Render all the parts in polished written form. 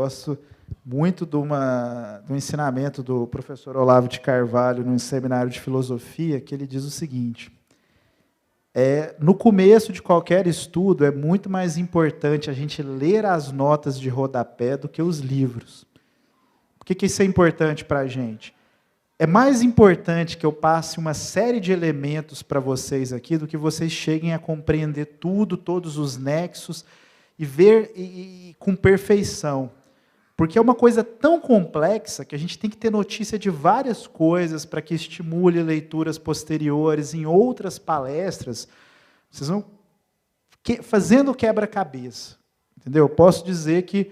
gosto muito do ensinamento do professor Olavo de Carvalho, no seminário de filosofia, que ele diz o seguinte: no começo de qualquer estudo, é muito mais importante a gente ler as notas de rodapé do que os livros. Por que isso é importante para a gente? É mais importante que eu passe uma série de elementos para vocês aqui do que vocês cheguem a compreender tudo, todos os nexos, e ver com perfeição. Porque é uma coisa tão complexa que a gente tem que ter notícia de várias coisas para que estimule leituras posteriores em outras palestras. Vocês vão fazendo quebra-cabeça. Entendeu? Eu posso dizer que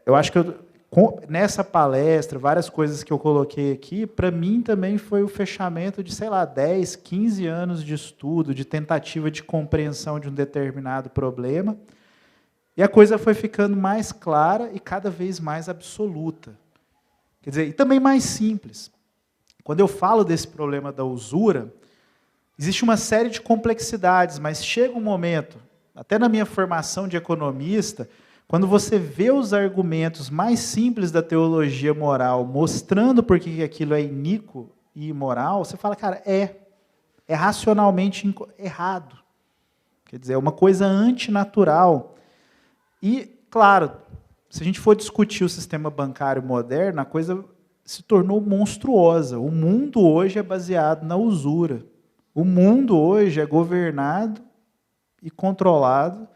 eu acho que nessa palestra, várias coisas que eu coloquei aqui, para mim também foi o fechamento de, 10, 15 anos de estudo, de tentativa de compreensão de um determinado problema. E a coisa foi ficando mais clara e cada vez mais absoluta. Quer dizer, e também mais simples. Quando eu falo desse problema da usura, existe uma série de complexidades, mas chega um momento, até na minha formação de economista, quando você vê os argumentos mais simples da teologia moral, mostrando por que aquilo é iníquo e imoral, você fala, cara, é racionalmente errado. Quer dizer, é uma coisa antinatural. E, claro, se a gente for discutir o sistema bancário moderno, a coisa se tornou monstruosa. O mundo hoje é baseado na usura. O mundo hoje é governado e controlado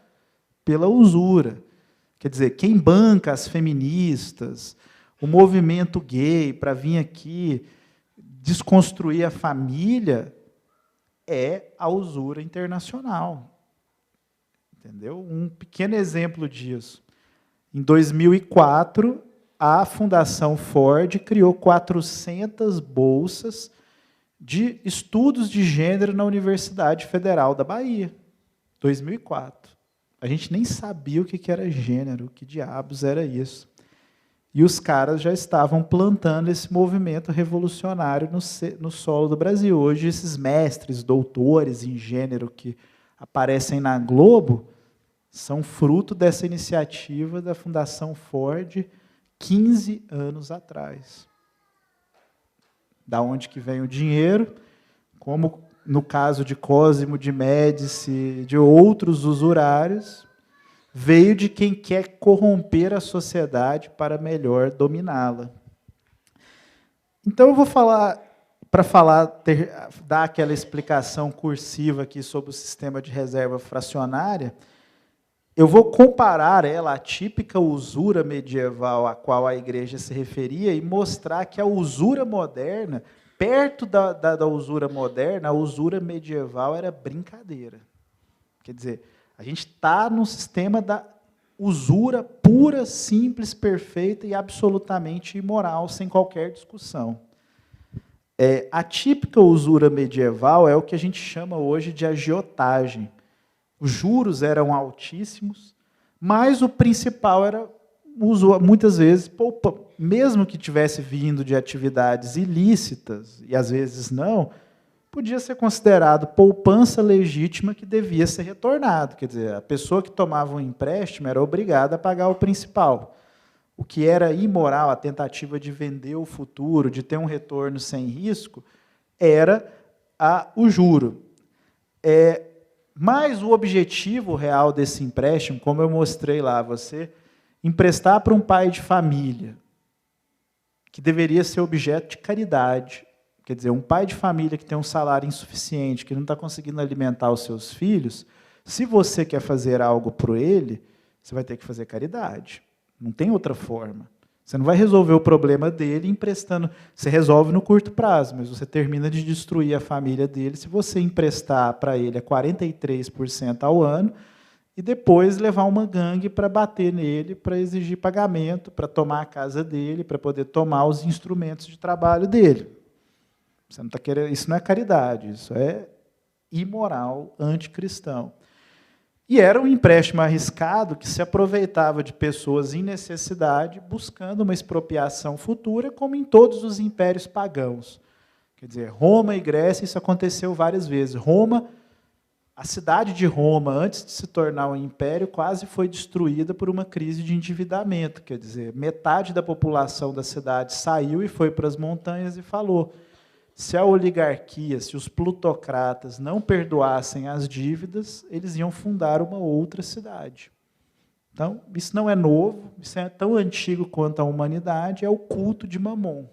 pela usura. Quer dizer, quem banca as feministas, o movimento gay para vir aqui desconstruir a família, é a usura internacional. Entendeu? Um pequeno exemplo disso. Em 2004, a Fundação Ford criou 400 bolsas de estudos de gênero na Universidade Federal da Bahia. 2004. A gente nem sabia o que era gênero, que diabos era isso. E os caras já estavam plantando esse movimento revolucionário no solo do Brasil. Hoje, esses mestres, doutores em gênero que aparecem na Globo são fruto dessa iniciativa da Fundação Ford 15 anos atrás. Da onde que vem o dinheiro? Como no caso de Cosimo de Médici, de outros usurários, veio de quem quer corromper a sociedade para melhor dominá-la. Então eu vou dar aquela explicação cursiva aqui sobre o sistema de reserva fracionária, eu vou comparar ela à típica usura medieval a qual a igreja se referia e mostrar que a usura moderna, perto da usura moderna, a usura medieval era brincadeira. Quer dizer, a gente está no sistema da usura pura, simples, perfeita e absolutamente imoral, sem qualquer discussão. A típica usura medieval é o que a gente chama hoje de agiotagem. Os juros eram altíssimos, mas o principal era, muitas vezes, mesmo que tivesse vindo de atividades ilícitas, e às vezes não, podia ser considerado poupança legítima que devia ser retornado. Quer dizer, a pessoa que tomava um empréstimo era obrigada a pagar o principal. O que era imoral, a tentativa de vender o futuro, de ter um retorno sem risco, era o juro. Mas o objetivo real desse empréstimo, como eu mostrei lá, você emprestar para um pai de família, que deveria ser objeto de caridade. Quer dizer, um pai de família que tem um salário insuficiente, que não está conseguindo alimentar os seus filhos, se você quer fazer algo por ele, você vai ter que fazer caridade. Não tem outra forma. Você não vai resolver o problema dele emprestando. Você resolve no curto prazo, mas você termina de destruir a família dele se você emprestar para ele a 43% ao ano e depois levar uma gangue para bater nele, para exigir pagamento, para tomar a casa dele, para poder tomar os instrumentos de trabalho dele. Você não tá querendo, isso não é caridade, isso é imoral, anticristão. E era um empréstimo arriscado que se aproveitava de pessoas em necessidade, buscando uma expropriação futura, como em todos os impérios pagãos. Quer dizer, Roma e Grécia, isso aconteceu várias vezes. Roma A cidade de Roma, antes de se tornar um império, quase foi destruída por uma crise de endividamento. Quer dizer, metade da população da cidade saiu e foi para as montanhas e falou: se a oligarquia, se os plutocratas não perdoassem as dívidas, eles iam fundar uma outra cidade. Então, isso não é novo, isso é tão antigo quanto a humanidade, é o culto de Mamon.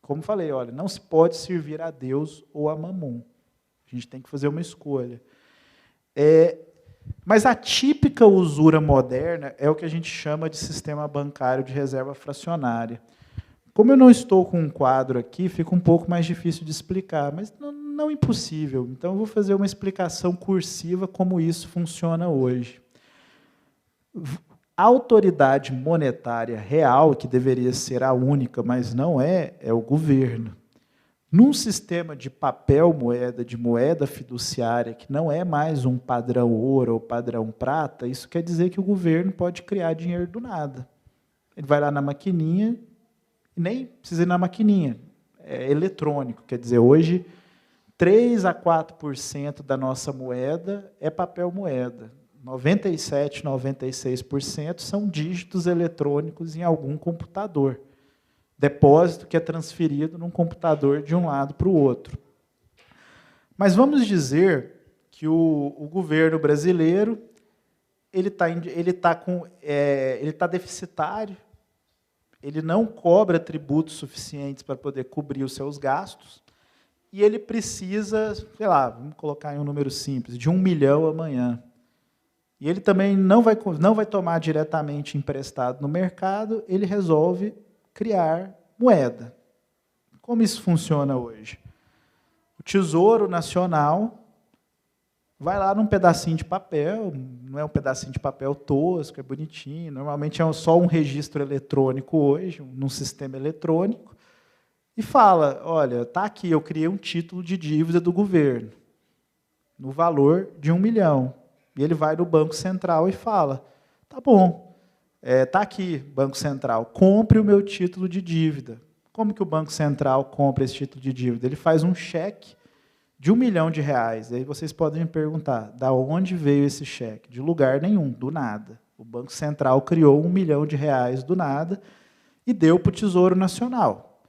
Como falei, olha, não se pode servir a Deus ou a Mamon. A gente tem que fazer uma escolha. Mas a típica usura moderna é o que a gente chama de sistema bancário de reserva fracionária. Como eu não estou com um quadro aqui, fica um pouco mais difícil de explicar, mas não impossível. Então, eu vou fazer uma explicação cursiva como isso funciona hoje. A autoridade monetária real, que deveria ser a única, mas não é o governo. Num sistema de papel moeda, de moeda fiduciária, que não é mais um padrão ouro ou padrão prata, isso quer dizer que o governo pode criar dinheiro do nada. Ele vai lá na maquininha, e nem precisa ir na maquininha, é eletrônico. Quer dizer, hoje, 3 a 4% da nossa moeda é papel moeda. 97%, 96% são dígitos eletrônicos em algum computador. Depósito que é transferido num computador de um lado para o outro. Mas vamos dizer que o governo brasileiro ele tá deficitário, ele não cobra tributos suficientes para poder cobrir os seus gastos, e ele precisa, sei lá, vamos colocar em um número simples, de 1 milhão amanhã. E ele também não vai tomar diretamente emprestado no mercado, ele resolve criar moeda. Como isso funciona hoje? O Tesouro Nacional vai lá num pedacinho de papel, não é um pedacinho de papel tosco, é bonitinho, normalmente é só um registro eletrônico hoje, num sistema eletrônico, e fala, olha, está aqui, eu criei um título de dívida do governo, no valor de 1 milhão. E ele vai no Banco Central e fala, tá bom, está aqui, Banco Central, compre o meu título de dívida. Como que o Banco Central compra esse título de dívida? Ele faz um cheque de R$1 milhão. E aí vocês podem me perguntar, da onde veio esse cheque? De lugar nenhum, do nada. O Banco Central criou R$1 milhão do nada e deu para o Tesouro Nacional.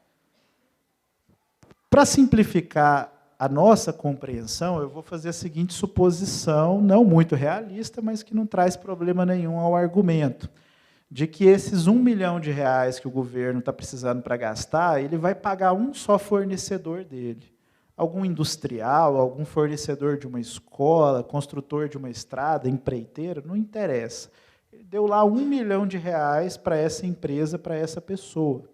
Para simplificar a nossa compreensão, eu vou fazer a seguinte suposição, não muito realista, mas que não traz problema nenhum ao argumento, de que esses R$1 milhão que o governo está precisando para gastar, ele vai pagar um só fornecedor dele. Algum industrial, algum fornecedor de uma escola, construtor de uma estrada, empreiteiro, não interessa. Ele deu lá R$1 milhão para essa empresa, para essa pessoa.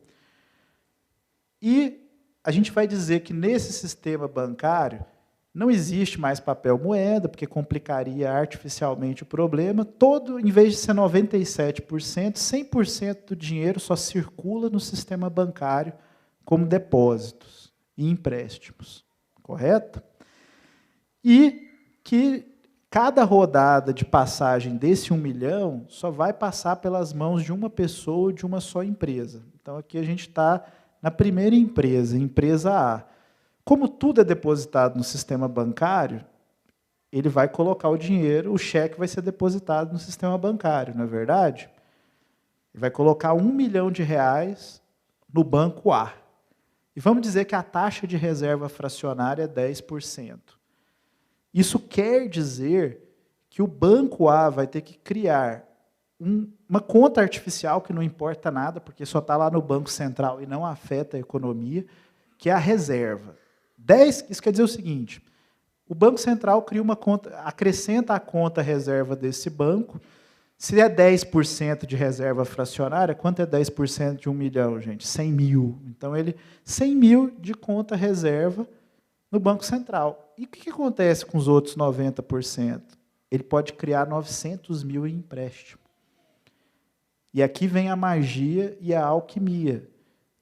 E a gente vai dizer que nesse sistema bancário não existe mais papel moeda, porque complicaria artificialmente o problema. Em vez de ser 97%, 100% do dinheiro só circula no sistema bancário como depósitos e empréstimos. Correto? E que cada rodada de passagem desse 1 milhão só vai passar pelas mãos de uma pessoa ou de uma só empresa. Então, aqui a gente está na primeira empresa, empresa A. Como tudo é depositado no sistema bancário, ele vai colocar o dinheiro, o cheque vai ser depositado no sistema bancário, não é verdade? Ele vai colocar R$1 milhão no banco A. E vamos dizer que a taxa de reserva fracionária é 10%. Isso quer dizer que o banco A vai ter que criar uma conta artificial, que não importa nada, porque só está lá no Banco Central e não afeta a economia, que é a reserva. Isso quer dizer o seguinte, o Banco Central cria uma conta, acrescenta a conta reserva desse banco. Se é 10% de reserva fracionária, quanto é 10% de 1 milhão, gente? 100 mil. Então, 100 mil de conta reserva no Banco Central. E o que acontece com os outros 90%? Ele pode criar 900 mil em empréstimo. E aqui vem a magia e a alquimia.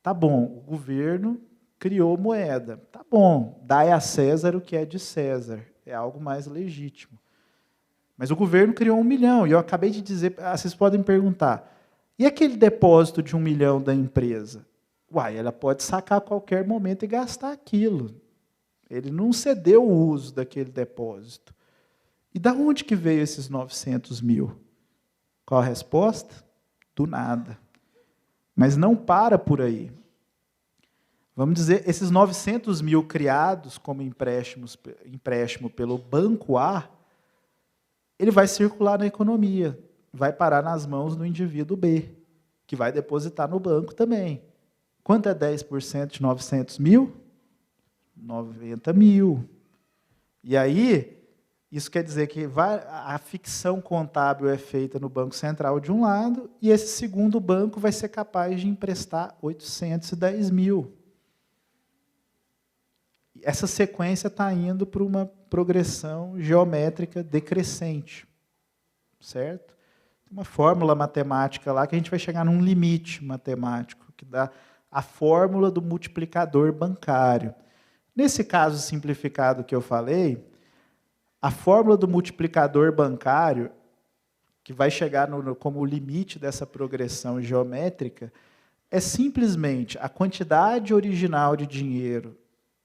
Tá bom, o governo criou moeda. Tá bom, dai a César o que é de César. É algo mais legítimo. Mas o governo criou 1 milhão, e eu acabei de dizer, vocês podem perguntar, e aquele depósito de 1 milhão da empresa? Uai, ela pode sacar a qualquer momento e gastar aquilo. Ele não cedeu o uso daquele depósito. E da onde que veio esses 900 mil? Qual a resposta? Do nada. Mas não para por aí. Vamos dizer, esses 900 mil criados como empréstimo pelo Banco A, ele vai circular na economia, vai parar nas mãos do indivíduo B, que vai depositar no banco também. Quanto é 10% de 900 mil? 90 mil. E aí, isso quer dizer que a ficção contábil é feita no Banco Central de um lado, e esse segundo banco vai ser capaz de emprestar 810 mil. Essa sequência está indo para uma progressão geométrica decrescente. Certo? Tem uma fórmula matemática lá que a gente vai chegar num limite matemático, que dá a fórmula do multiplicador bancário. Nesse caso simplificado que eu falei, a fórmula do multiplicador bancário, que vai chegar como limite dessa progressão geométrica, é simplesmente a quantidade original de dinheiro.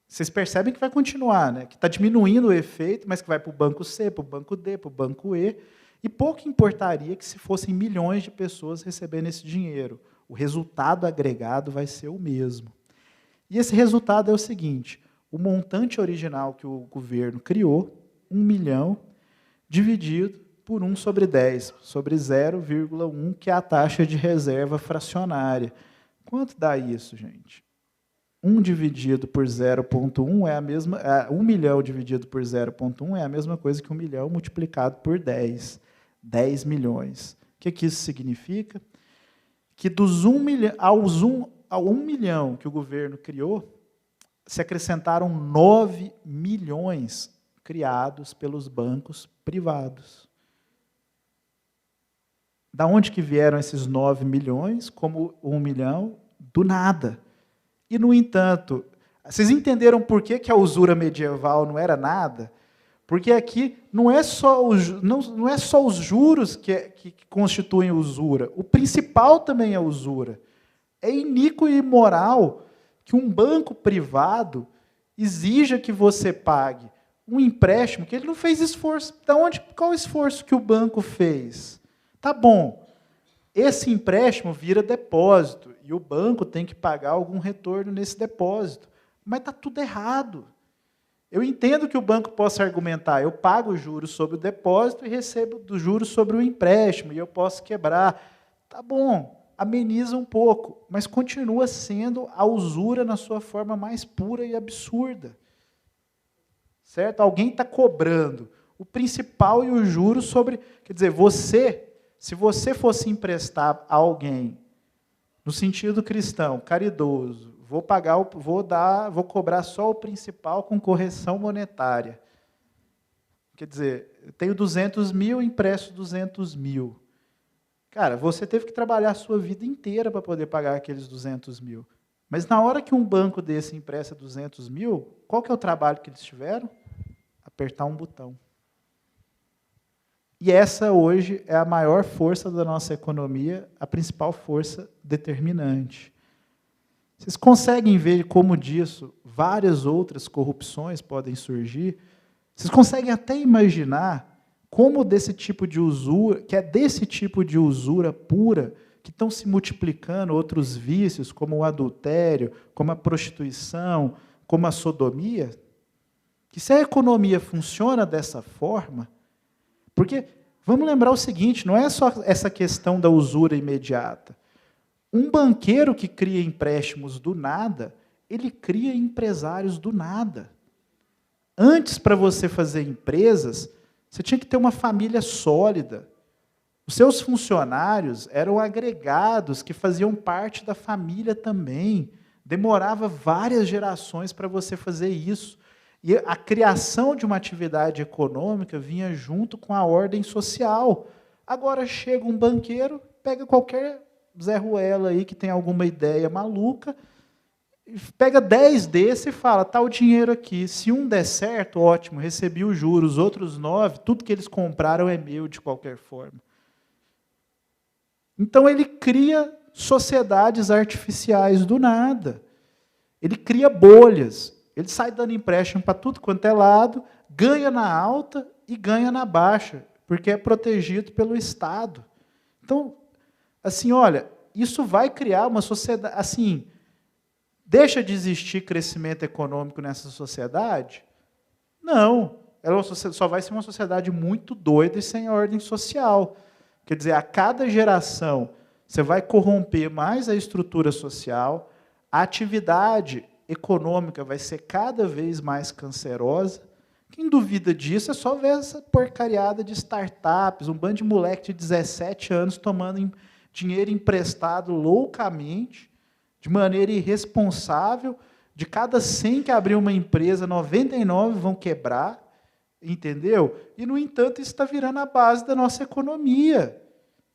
Vocês percebem que vai continuar, né? Que está diminuindo o efeito, mas que vai para o banco C, para o banco D, para o banco E, e pouco importaria que se fossem milhões de pessoas recebendo esse dinheiro. O resultado agregado vai ser o mesmo. E esse resultado é o seguinte: o montante original que o governo criou, 1 milhão, dividido por 1 sobre 10, sobre 0,1, que é a taxa de reserva fracionária. Quanto dá isso, gente? 1 dividido por 0,1 é a mesma... 1 milhão dividido por 0,1 é a mesma coisa que 1 milhão multiplicado por 10. 10 milhões. O que isso significa? Que dos 1 milhão, ao 1 milhão que o governo criou, se acrescentaram 9 milhões criados pelos bancos privados. Da onde que vieram esses 9 milhões, como 1 milhão? Do nada. E, no entanto, vocês entenderam por que a usura medieval não era nada? Porque aqui não é só os juros que constituem usura. O principal também é usura. É iníquo e imoral que um banco privado exija que você pague um empréstimo que ele não fez esforço. Qual o esforço que o banco fez? Tá bom, esse empréstimo vira depósito e o banco tem que pagar algum retorno nesse depósito. Mas está tudo errado. Eu entendo que o banco possa argumentar, eu pago juros sobre o depósito e recebo dos juros sobre o empréstimo, e eu posso quebrar. Tá bom, ameniza um pouco, mas continua sendo a usura na sua forma mais pura e absurda. Certo? Alguém está cobrando o principal e o juros sobre... Quer dizer, se você fosse emprestar a alguém, no sentido cristão, caridoso, vou cobrar só o principal com correção monetária. Quer dizer, eu tenho 200 mil, empresto 200 mil. Cara, você teve que trabalhar a sua vida inteira para poder pagar aqueles 200 mil. Mas na hora que um banco desse empresta 200 mil, qual que é o trabalho que eles tiveram? Apertar um botão. E essa hoje é a maior força da nossa economia, a principal força determinante. Vocês conseguem ver como disso várias outras corrupções podem surgir? Vocês conseguem até imaginar como desse tipo de usura, que é desse tipo de usura pura, que estão se multiplicando outros vícios, como o adultério, como a prostituição, como a sodomia? Que se a economia funciona dessa forma, porque, vamos lembrar o seguinte, não é só essa questão da usura imediata. Um banqueiro que cria empréstimos do nada, ele cria empresários do nada. Antes, para você fazer empresas, você tinha que ter uma família sólida. Os seus funcionários eram agregados que faziam parte da família também. Demorava várias gerações para você fazer isso. E a criação de uma atividade econômica vinha junto com a ordem social. Agora chega um banqueiro, pega qualquer Zé Ruela aí que tem alguma ideia maluca, pega 10 desse e fala, tá o dinheiro aqui, se um der certo, ótimo, recebi os juros, os outros 9, tudo que eles compraram é meu de qualquer forma. Então ele cria sociedades artificiais do nada. Ele cria bolhas. Ele sai dando empréstimo para tudo quanto é lado, ganha na alta e ganha na baixa, porque é protegido pelo Estado. Então, assim, olha, isso vai criar uma sociedade, assim, deixa de existir crescimento econômico nessa sociedade? Não, ela só vai ser uma sociedade muito doida e sem ordem social. Quer dizer, a cada geração, você vai corromper mais a estrutura social, a atividade econômica vai ser cada vez mais cancerosa. Quem duvida disso é só ver essa porcariada de startups, um bando de moleque de 17 anos tomando dinheiro emprestado loucamente, de maneira irresponsável. De cada 100 que abrir uma empresa, 99 vão quebrar, entendeu? E, no entanto, isso está virando a base da nossa economia.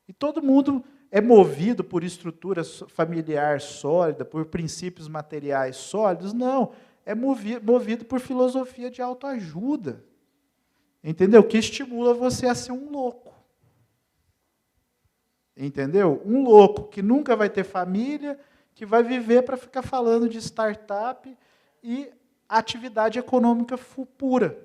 E todo mundo é movido por estrutura familiar sólida, por princípios materiais sólidos? Não, é movido por filosofia de autoajuda, entendeu? Que estimula você a ser um louco. Entendeu? Um louco que nunca vai ter família, que vai viver para ficar falando de startup e atividade econômica pura,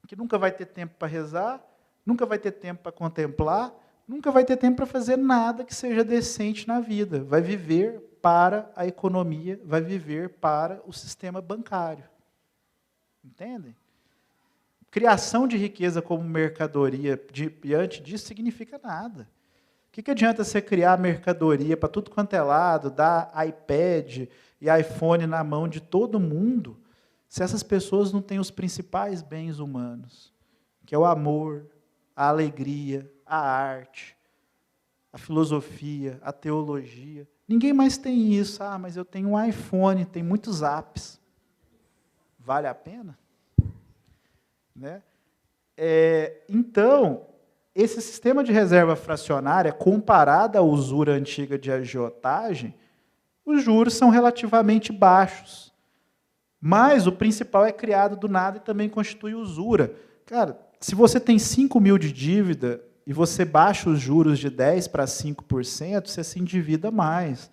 que nunca vai ter tempo para rezar, nunca vai ter tempo para contemplar, nunca vai ter tempo para fazer nada que seja decente na vida. Vai viver para a economia, vai viver para o sistema bancário. Entendem? Criação de riqueza como mercadoria diante disso significa nada. O que adianta você criar mercadoria para tudo quanto é lado, dar iPad e iPhone na mão de todo mundo, se essas pessoas não têm os principais bens humanos, que é o amor, a alegria, a arte, a filosofia, a teologia? Ninguém mais tem isso. Ah, mas eu tenho um iPhone, tem muitos apps. Vale a pena? Né? Então, esse sistema de reserva fracionária, comparado à usura antiga de agiotagem, os juros são relativamente baixos. Mas o principal é criado do nada e também constitui usura. Cara, se você tem 5 mil de dívida e você baixa os juros de 10% para 5%, você se endivida mais.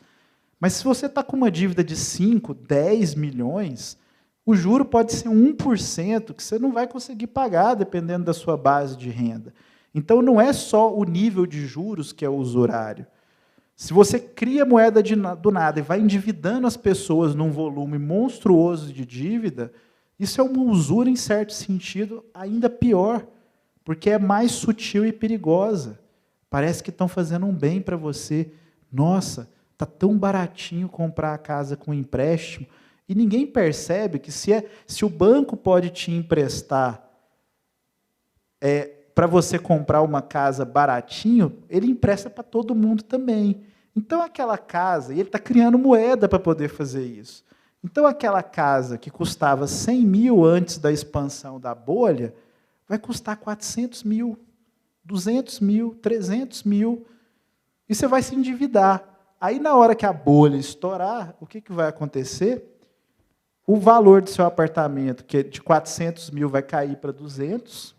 Mas se você está com uma dívida de 5, 10 milhões, o juro pode ser 1%, que você não vai conseguir pagar, dependendo da sua base de renda. Então, não é só o nível de juros que é usurário. Se você cria moeda do nada e vai endividando as pessoas num volume monstruoso de dívida, isso é uma usura, em certo sentido, ainda pior, porque é mais sutil e perigosa. Parece que estão fazendo um bem para você. Nossa, está tão baratinho comprar a casa com empréstimo. E ninguém percebe que se o banco pode te emprestar para você comprar uma casa baratinho, ele empresta para todo mundo também. Então, aquela casa, e ele está criando moeda para poder fazer isso. Então, aquela casa que custava 100 mil antes da expansão da bolha, vai custar 400 mil, 200 mil, 300 mil, e você vai se endividar. Aí, na hora que a bolha estourar, o que vai acontecer? O valor do seu apartamento, que é de 400 mil, vai cair para 200,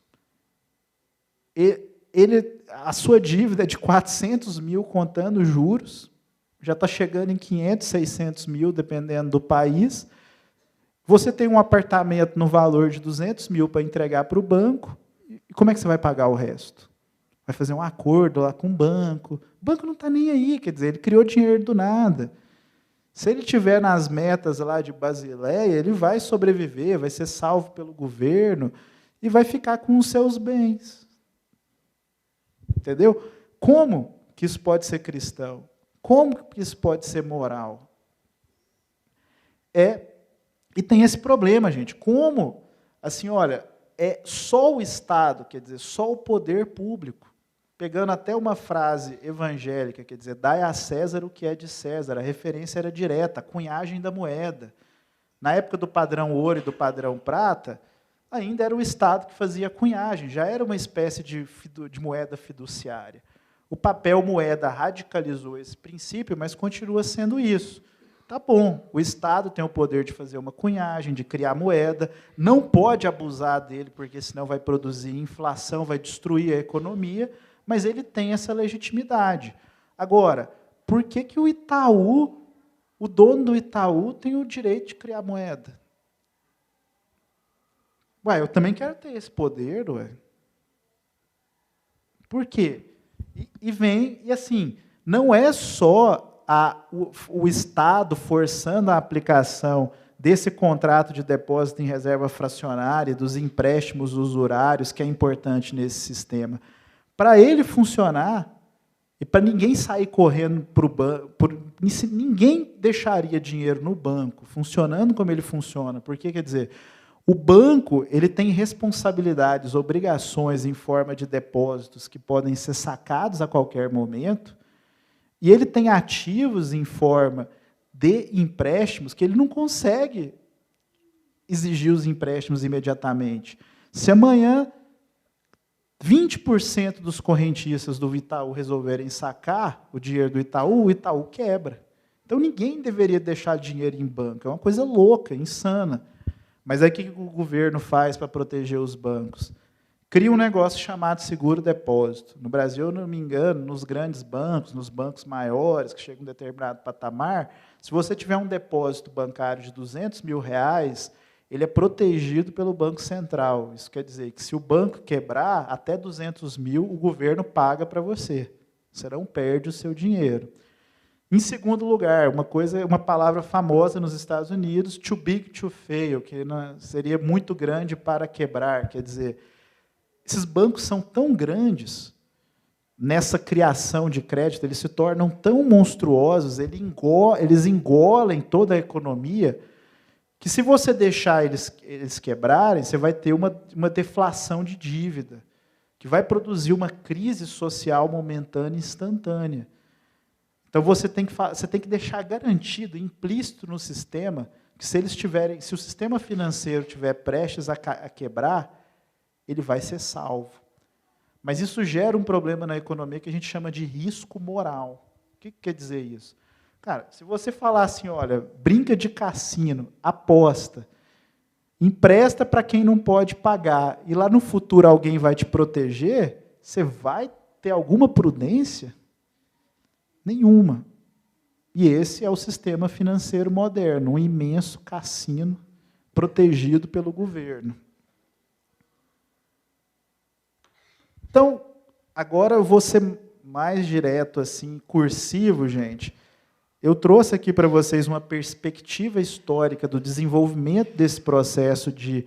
a sua dívida é de 400 mil, contando juros, já está chegando em 500, 600 mil, dependendo do país. Você tem um apartamento no valor de 200 mil para entregar para o banco, e como é que você vai pagar o resto? Vai fazer um acordo lá com o banco. O banco não está nem aí, quer dizer, ele criou dinheiro do nada. Se ele estiver nas metas lá de Basileia, ele vai sobreviver, vai ser salvo pelo governo e vai ficar com os seus bens. Entendeu? Como que isso pode ser cristão? Como que isso pode ser moral? E tem esse problema, gente. Como, assim, olha, é só o Estado, quer dizer, só o poder público, pegando até uma frase evangélica, quer dizer, dai a César o que é de César, a referência era direta, a cunhagem da moeda. Na época do padrão ouro e do padrão prata, ainda era o Estado que fazia a cunhagem, já era uma espécie de moeda fiduciária. O papel moeda radicalizou esse princípio, mas continua sendo isso. Tá bom, o Estado tem o poder de fazer uma cunhagem, de criar moeda, não pode abusar dele, porque senão vai produzir inflação, vai destruir a economia, mas ele tem essa legitimidade. Agora, por que o Itaú, o dono do Itaú, tem o direito de criar moeda? Ué, eu também quero ter esse poder, ué. Por quê? E vem, e assim, não é só o Estado forçando a aplicação desse contrato de depósito em reserva fracionária, dos empréstimos usurários, que é importante nesse sistema. Para ele funcionar, e para ninguém sair correndo para o banco, ninguém deixaria dinheiro no banco, funcionando como ele funciona. Porque, quer dizer, o banco ele tem responsabilidades, obrigações em forma de depósitos que podem ser sacados a qualquer momento, e ele tem ativos em forma de empréstimos que ele não consegue exigir os empréstimos imediatamente. Se amanhã 20% dos correntistas do Itaú resolverem sacar o dinheiro do Itaú, o Itaú quebra. Então ninguém deveria deixar dinheiro em banco. É uma coisa louca, insana. Mas aí o que o governo faz para proteger os bancos? Cria um negócio chamado seguro-depósito. No Brasil, não me engano, nos grandes bancos, nos bancos maiores, que chegam a um determinado patamar, se você tiver um depósito bancário de R$200 mil, ele é protegido pelo Banco Central. Isso quer dizer que, se o banco quebrar, até 200 mil, o governo paga para você. Você não perde o seu dinheiro. Em segundo lugar, uma palavra famosa nos Estados Unidos, too big to fail, que seria muito grande para quebrar. Quer dizer, esses bancos são tão grandes, nessa criação de crédito, eles se tornam tão monstruosos, eles engolem toda a economia, que se você deixar eles quebrarem, você vai ter uma deflação de dívida, que vai produzir uma crise social momentânea e instantânea. Então você tem que deixar garantido, implícito no sistema, que se o sistema financeiro estiver prestes a quebrar, ele vai ser salvo. Mas isso gera um problema na economia que a gente chama de risco moral. O que quer dizer isso? Cara, se você falar assim, olha, brinca de cassino, aposta, empresta para quem não pode pagar, e lá no futuro alguém vai te proteger, você vai ter alguma prudência? Nenhuma. E esse é o sistema financeiro moderno, um imenso cassino protegido pelo governo. Então, agora eu vou ser mais direto, assim, cursivo, gente. Eu trouxe aqui para vocês uma perspectiva histórica do desenvolvimento desse processo de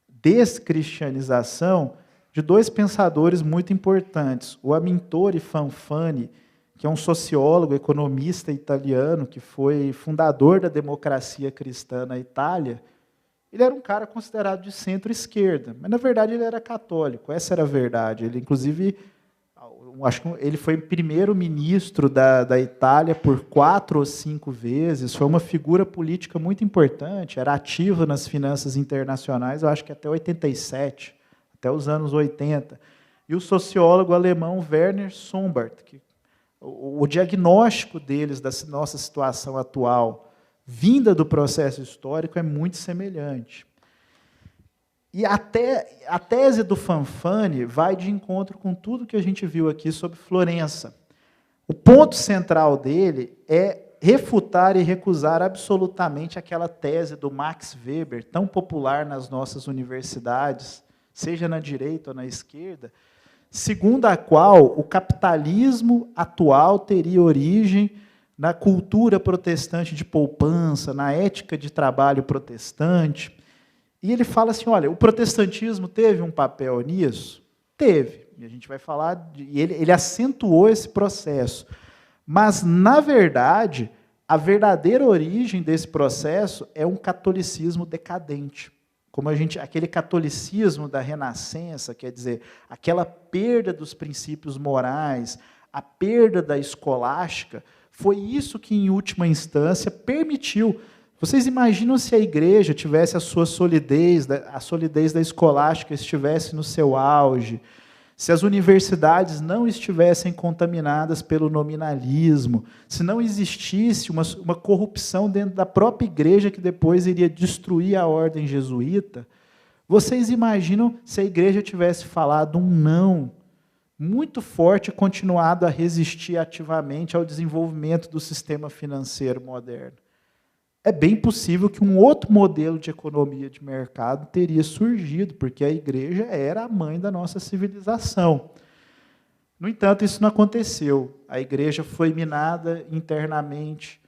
descristianização de dois pensadores muito importantes. O Amintore Fanfani, que é um sociólogo, economista italiano, que foi fundador da democracia cristã na Itália. Ele era um cara considerado de centro-esquerda, mas, na verdade, ele era católico. Essa era a verdade. Ele, inclusive, acho que ele foi primeiro-ministro da Itália por 4 ou 5 vezes, foi uma figura política muito importante, era ativo nas finanças internacionais, eu acho que até 87, até os anos 80. E o sociólogo alemão Werner Sombart, que o diagnóstico deles da nossa situação atual, vinda do processo histórico, é muito semelhante. E até a tese do Fanfani vai de encontro com tudo que a gente viu aqui sobre Florença. O ponto central dele é refutar e recusar absolutamente aquela tese do Max Weber, tão popular nas nossas universidades, seja na direita ou na esquerda, segundo a qual o capitalismo atual teria origem na cultura protestante de poupança, na ética de trabalho protestante. E ele fala assim, olha, o protestantismo teve um papel nisso? Teve. E a gente vai falar, ele acentuou esse processo. Mas, na verdade, a verdadeira origem desse processo é um catolicismo decadente. Aquele catolicismo da Renascença, quer dizer, aquela perda dos princípios morais, a perda da escolástica, foi isso que, em última instância, permitiu. Vocês imaginam se a igreja tivesse a sua solidez, a solidez da escolástica estivesse no seu auge, se as universidades não estivessem contaminadas pelo nominalismo, se não existisse uma corrupção dentro da própria igreja que depois iria destruir a ordem jesuíta, vocês imaginam se a igreja tivesse falado um não muito forte e continuado a resistir ativamente ao desenvolvimento do sistema financeiro moderno? É bem possível que um outro modelo de economia de mercado teria surgido, porque a igreja era a mãe da nossa civilização. No entanto, isso não aconteceu. A igreja foi minada internamente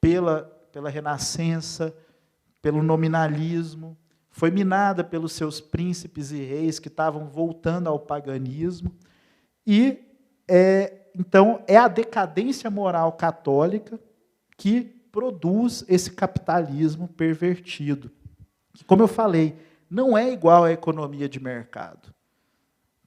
pela renascença, pelo nominalismo, foi minada pelos seus príncipes e reis que estavam voltando ao paganismo. E, então, é a decadência moral católica que produz esse capitalismo pervertido. Que, como eu falei, não é igual à economia de mercado.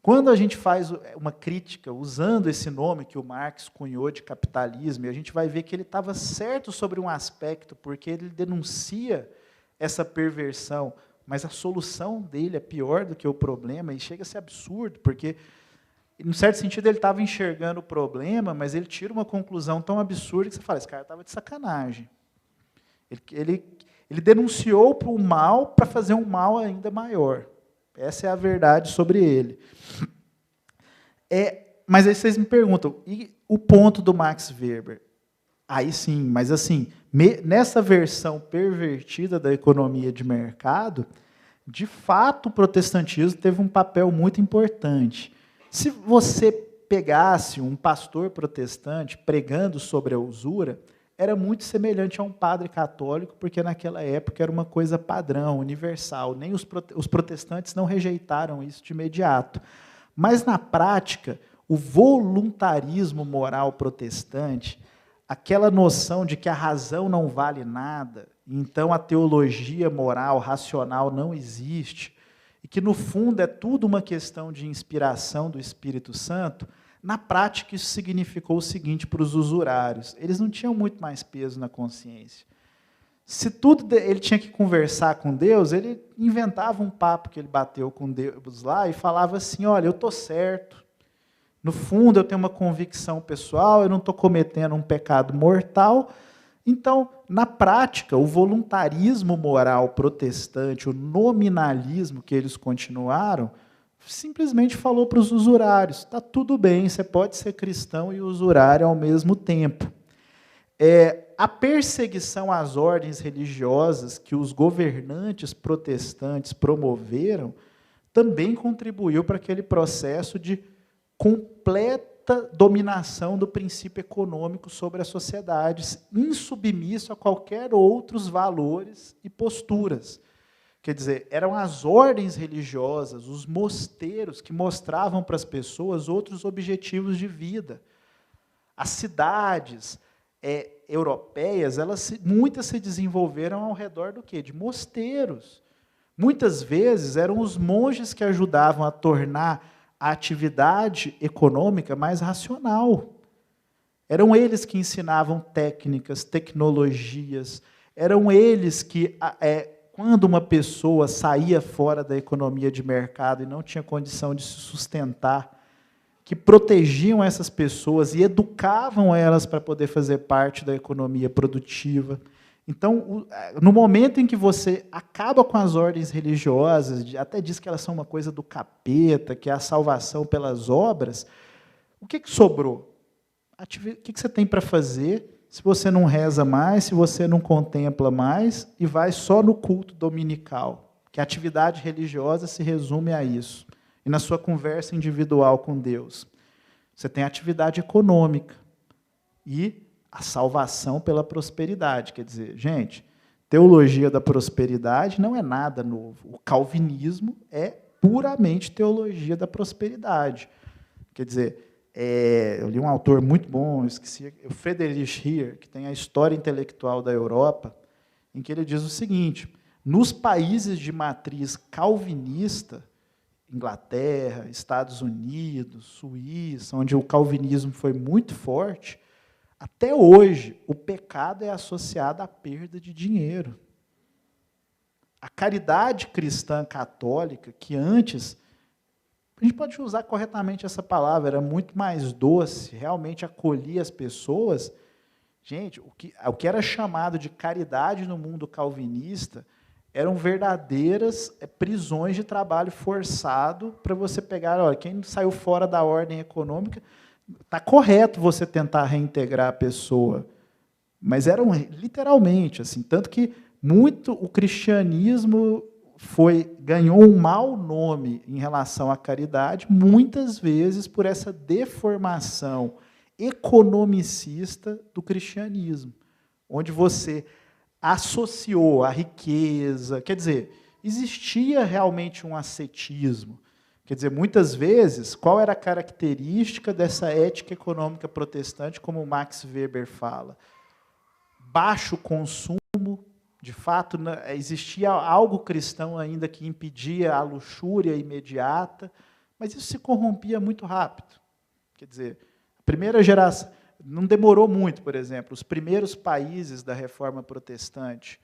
Quando a gente faz uma crítica usando esse nome que o Marx cunhou de capitalismo, a gente vai ver que ele estava certo sobre um aspecto, porque ele denuncia essa perversão, mas a solução dele é pior do que o problema, e chega a ser absurdo, porque, em certo sentido, ele estava enxergando o problema, mas ele tira uma conclusão tão absurda que você fala, esse cara estava de sacanagem. Ele denunciou para o mal para fazer um mal ainda maior. Essa é a verdade sobre ele. Mas aí vocês me perguntam, e o ponto do Max Weber? Aí sim, mas assim, nessa versão pervertida da economia de mercado, de fato o protestantismo teve um papel muito importante. Se você pegasse um pastor protestante pregando sobre a usura, era muito semelhante a um padre católico, porque naquela época era uma coisa padrão, universal. Nem os protestantes não rejeitaram isso de imediato. Mas, na prática, o voluntarismo moral protestante, aquela noção de que a razão não vale nada, então a teologia moral, racional não existe, e que, no fundo, é tudo uma questão de inspiração do Espírito Santo, na prática, isso significou o seguinte para os usurários: eles não tinham muito mais peso na consciência. Se tudo ele tinha que conversar com Deus, ele inventava um papo que ele bateu com Deus lá e falava assim, olha, eu estou certo, no fundo eu tenho uma convicção pessoal, eu não estou cometendo um pecado mortal. Então, na prática, o voluntarismo moral protestante, o nominalismo que eles continuaram, simplesmente falou para os usurários, está tudo bem, você pode ser cristão e usurário ao mesmo tempo. A perseguição às ordens religiosas que os governantes protestantes promoveram também contribuiu para aquele processo de completa dominação do princípio econômico sobre as sociedades, insubmisso a qualquer outros valores e posturas. Quer dizer, eram as ordens religiosas, os mosteiros, que mostravam para as pessoas outros objetivos de vida. As cidades europeias, muitas se desenvolveram ao redor do quê? De mosteiros. Muitas vezes eram os monges que ajudavam a tornar a atividade econômica mais racional. Eram eles que ensinavam técnicas, tecnologias, eram eles que... quando uma pessoa saía fora da economia de mercado e não tinha condição de se sustentar, que protegiam essas pessoas e educavam elas para poder fazer parte da economia produtiva. Então, no momento em que você acaba com as ordens religiosas, até diz que elas são uma coisa do capeta, que é a salvação pelas obras, o que sobrou? O que você tem para fazer se você não reza mais, se você não contempla mais e vai só no culto dominical? Que a atividade religiosa se resume a isso. E na sua conversa individual com Deus, você tem a atividade econômica e a salvação pela prosperidade. Quer dizer, gente, teologia da prosperidade não é nada novo. O calvinismo é puramente teologia da prosperidade. Quer dizer, eu li um autor muito bom, eu esqueci, o Friedrich Hayek, que tem a História Intelectual da Europa, em que ele diz o seguinte: nos países de matriz calvinista, Inglaterra, Estados Unidos, Suíça, onde o calvinismo foi muito forte, até hoje o pecado é associado à perda de dinheiro. A caridade cristã católica, que antes, a gente pode usar corretamente essa palavra, era muito mais doce, realmente acolhia as pessoas. Gente, o que era chamado de caridade no mundo calvinista eram verdadeiras prisões de trabalho forçado para você pegar, olha, quem saiu fora da ordem econômica, está correto você tentar reintegrar a pessoa, mas eram literalmente assim, tanto que muito o cristianismo ganhou um mau nome em relação à caridade, muitas vezes por essa deformação economicista do cristianismo, onde você associou a riqueza, quer dizer, existia realmente um ascetismo. Quer dizer, muitas vezes, qual era a característica dessa ética econômica protestante, como Max Weber fala? Baixo consumo, de fato, existia algo cristão ainda que impedia a luxúria imediata, mas isso se corrompia muito rápido. Quer dizer, a primeira geração, não demorou muito, por exemplo, os primeiros países da Reforma Protestante,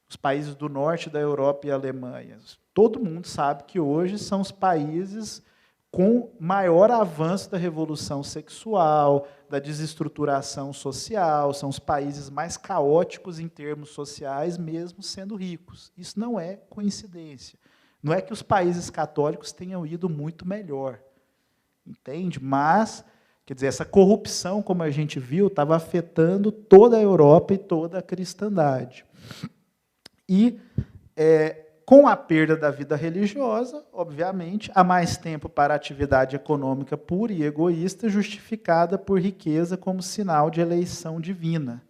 os países do norte da Europa e Alemanha, todo mundo sabe que hoje são os países com maior avanço da revolução sexual, da desestruturação social, são os países mais caóticos em termos sociais, mesmo sendo ricos. Isso não é coincidência. Não é que os países católicos tenham ido muito melhor, entende? Mas, quer dizer, essa corrupção, como a gente viu, estava afetando toda a Europa e toda a cristandade. E, com a perda da vida religiosa, obviamente, há mais tempo para a atividade econômica pura e egoísta, justificada por riqueza como sinal de eleição divina.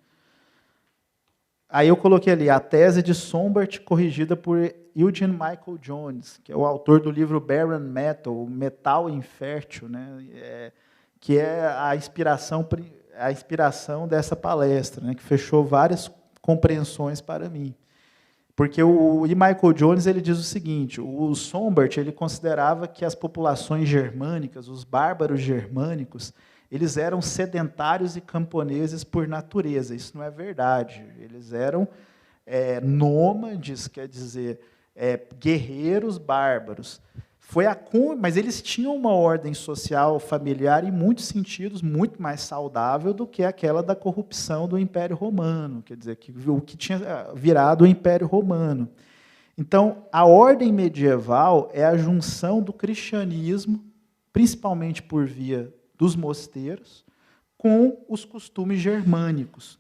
Aí eu coloquei ali a tese de Sombart, corrigida por Eugene Michael Jones, que é o autor do livro Barren Metal, o metal infértil, né? Que é a inspiração dessa palestra, né? Que fechou várias compreensões para mim. Porque o E. Michael Jones ele diz o seguinte, o Sombart ele considerava que as populações germânicas, os bárbaros germânicos, eles eram sedentários e camponeses por natureza. Isso não é verdade. Eles eram nômades, quer dizer, guerreiros bárbaros. Mas eles tinham uma ordem social familiar, em muitos sentidos, muito mais saudável do que aquela da corrupção do Império Romano, quer dizer, o que tinha virado o Império Romano. Então, a ordem medieval é a junção do cristianismo, principalmente por via dos mosteiros, com os costumes germânicos.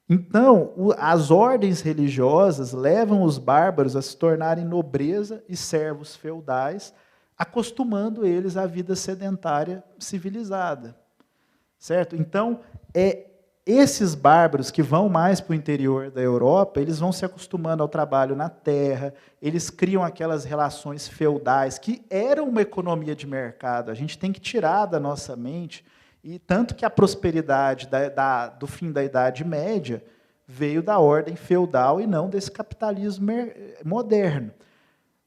Então, as ordens religiosas levam os bárbaros a se tornarem nobreza e servos feudais, acostumando eles à vida sedentária civilizada. Certo? Então, esses bárbaros que vão mais para o interior da Europa, eles vão se acostumando ao trabalho na terra, eles criam aquelas relações feudais, que eram uma economia de mercado. A gente tem que tirar da nossa mente. E tanto que a prosperidade do fim da Idade Média veio da ordem feudal e não desse capitalismo moderno.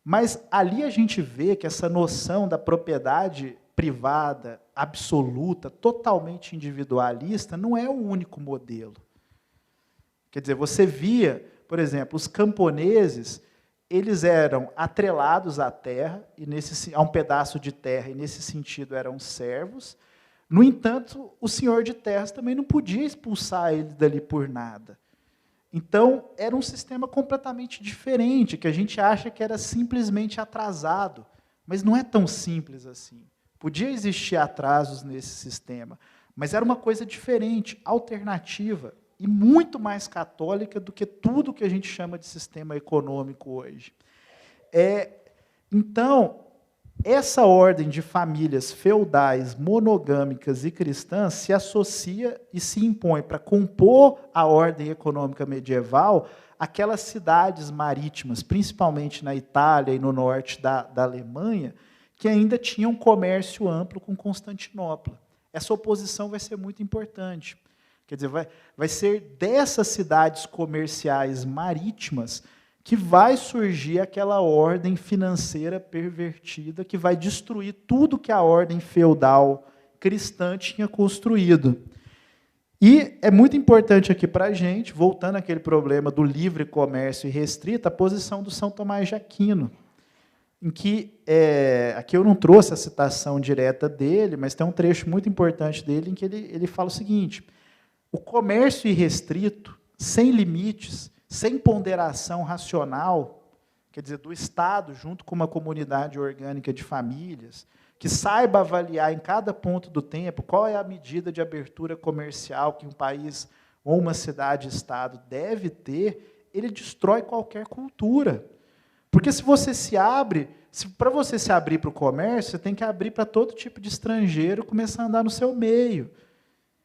Mas ali a gente vê que essa noção da propriedade privada, absoluta, totalmente individualista, não é o único modelo. Quer dizer, você via, por exemplo, os camponeses, eles eram atrelados à terra, a um pedaço de terra, e nesse sentido eram servos. No entanto, o senhor de terras também não podia expulsar eles dali por nada. Então, era um sistema completamente diferente, que a gente acha que era simplesmente atrasado, mas não é tão simples assim. Podia existir atrasos nesse sistema, mas era uma coisa diferente, alternativa, e muito mais católica do que tudo que a gente chama de sistema econômico hoje. Então, essa ordem de famílias feudais, monogâmicas e cristãs se associa e se impõe para compor a ordem econômica medieval aquelas cidades marítimas, principalmente na Itália e no norte da Alemanha, que ainda tinham comércio amplo com Constantinopla. Essa oposição vai ser muito importante. Quer dizer, vai ser dessas cidades comerciais marítimas que vai surgir aquela ordem financeira pervertida que vai destruir tudo que a ordem feudal cristã tinha construído. E é muito importante aqui para a gente, voltando àquele problema do livre comércio irrestrito, a posição do São Tomás de Aquino, em que, aqui eu não trouxe a citação direta dele, mas tem um trecho muito importante dele em que ele fala o seguinte, o comércio irrestrito, sem limites, sem ponderação racional, quer dizer, do Estado, junto com uma comunidade orgânica de famílias, que saiba avaliar em cada ponto do tempo qual é a medida de abertura comercial que um país ou uma cidade-estado deve ter, ele destrói qualquer cultura. Porque se você se abre, para você se abrir para o comércio, você tem que abrir para todo tipo de estrangeiro começar a andar no seu meio.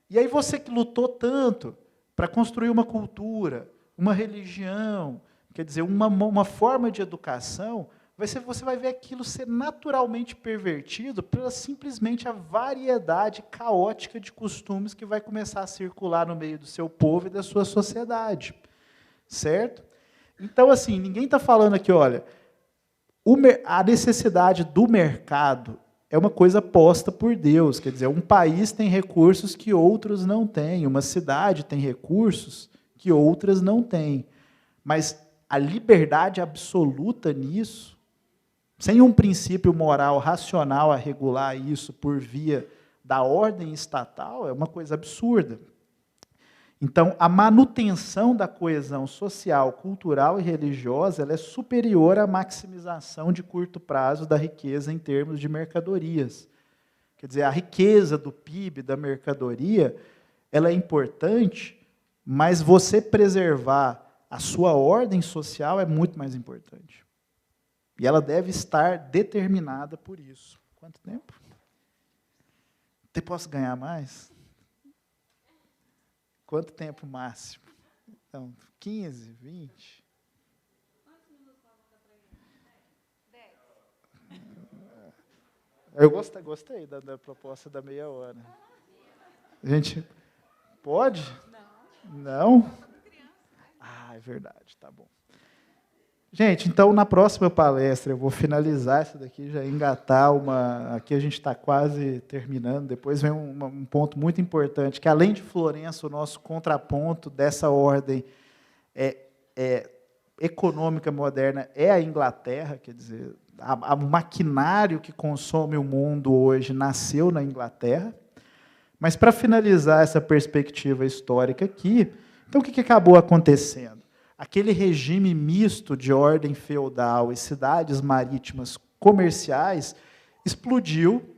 E aí você que lutou tanto para construir uma cultura, uma religião, quer dizer, uma forma de educação, você vai ver aquilo ser naturalmente pervertido pela simplesmente a variedade caótica de costumes que vai começar a circular no meio do seu povo e da sua sociedade. Certo? Então, assim, ninguém está falando aqui, olha, a necessidade do mercado é uma coisa posta por Deus. Quer dizer, um país tem recursos que outros não têm, uma cidade tem recursos que outras não têm. Mas a liberdade absoluta nisso, sem um princípio moral racional a regular isso por via da ordem estatal, é uma coisa absurda. Então, a manutenção da coesão social, cultural e religiosa ela é superior à maximização de curto prazo da riqueza em termos de mercadorias. Quer dizer, a riqueza do PIB, da mercadoria, ela é importante, mas você preservar a sua ordem social é muito mais importante. E ela deve estar determinada por isso. Quanto tempo? Até posso ganhar mais? Quanto tempo máximo? Então, 15, 20? Eu gostei da proposta da meia hora. A gente pode? Não? Ah, é verdade, tá bom. Gente, então, na próxima palestra, eu vou finalizar essa daqui, já engatar uma... Aqui a gente está quase terminando, depois vem um ponto muito importante, que além de Florença, o nosso contraponto dessa ordem econômica moderna é a Inglaterra, quer dizer, o maquinário que consome o mundo hoje nasceu na Inglaterra. Mas, para finalizar essa perspectiva histórica aqui, então, o que acabou acontecendo? Aquele regime misto de ordem feudal e cidades marítimas comerciais explodiu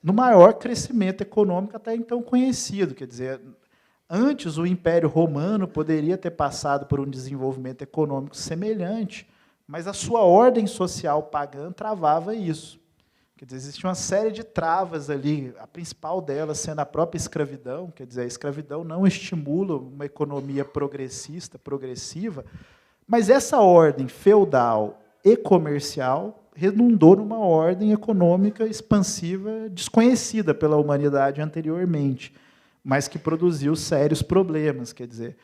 no maior crescimento econômico até então conhecido. Quer dizer, antes o Império Romano poderia ter passado por um desenvolvimento econômico semelhante, mas a sua ordem social pagã travava isso. Quer dizer, existe uma série de travas ali, a principal delas sendo a própria escravidão. Quer dizer, a escravidão não estimula uma economia progressista, progressiva, mas essa ordem feudal e comercial redundou numa ordem econômica expansiva desconhecida pela humanidade anteriormente, mas que produziu sérios problemas. Quer dizer,